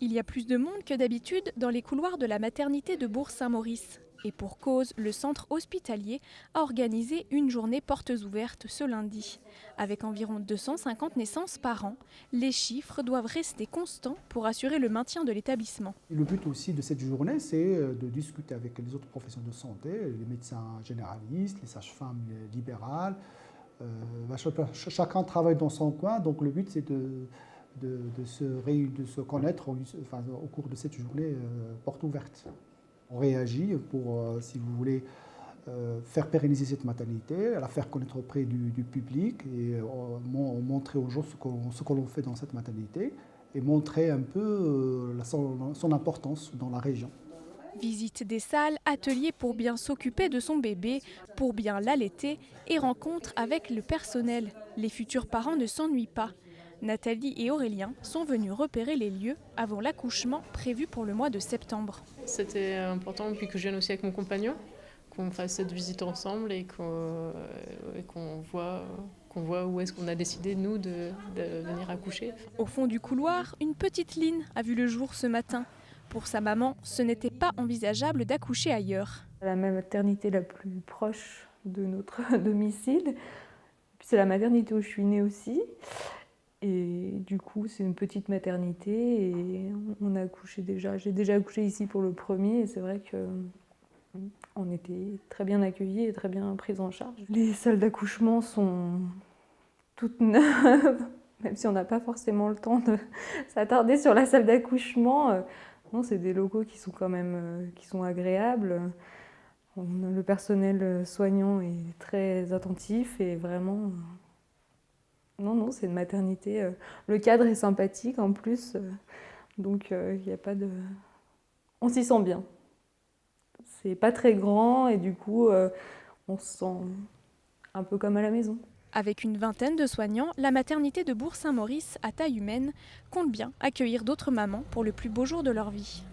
Il y a plus de monde que d'habitude dans les couloirs de la maternité de Bourg-Saint-Maurice. Et pour cause, le centre hospitalier a organisé une journée portes ouvertes ce lundi. Avec environ 250 naissances par an, les chiffres doivent rester constants pour assurer le maintien de l'établissement. Le but aussi de cette journée, c'est de discuter avec les autres professionnels de santé, les médecins généralistes, les sages-femmes libérales. Chacun travaille dans son coin, donc le but c'est de se connaître au cours de cette journée porte ouverte. On réagit pour, si vous voulez, faire pérenniser cette maternité, la faire connaître auprès du public et montrer aux gens ce que l'on fait dans cette maternité et montrer un peu son importance dans la région. Visite des salles, ateliers pour bien s'occuper de son bébé, pour bien l'allaiter et rencontres avec le personnel. Les futurs parents ne s'ennuient pas. Nathalie et Aurélien sont venus repérer les lieux avant l'accouchement prévu pour le mois de septembre. C'était important, puis que je vienne aussi avec mon compagnon, qu'on fasse cette visite ensemble et qu'on voit où est-ce qu'on a décidé, nous, de venir accoucher. Au fond du couloir, une petite Line a vu le jour ce matin. Pour sa maman, ce n'était pas envisageable d'accoucher ailleurs. La maternité la plus proche de notre domicile, c'est la maternité où je suis née aussi. Et du coup, c'est une petite maternité et on a accouché déjà. J'ai déjà accouché ici pour le premier et c'est vrai qu'on était très bien accueillis et très bien pris en charge. Les salles d'accouchement sont toutes neuves, même si on n'a pas forcément le temps de s'attarder sur la salle d'accouchement. Non, c'est des locaux qui sont quand même qui sont agréables. Le personnel soignant est très attentif et vraiment... Non, c'est une maternité. Le cadre est sympathique en plus, donc il n'y a pas de... On s'y sent bien. C'est pas très grand et du coup, on se sent un peu comme à la maison. Avec une vingtaine de soignants, la maternité de Bourg-Saint-Maurice, à taille humaine, compte bien accueillir d'autres mamans pour le plus beau jour de leur vie.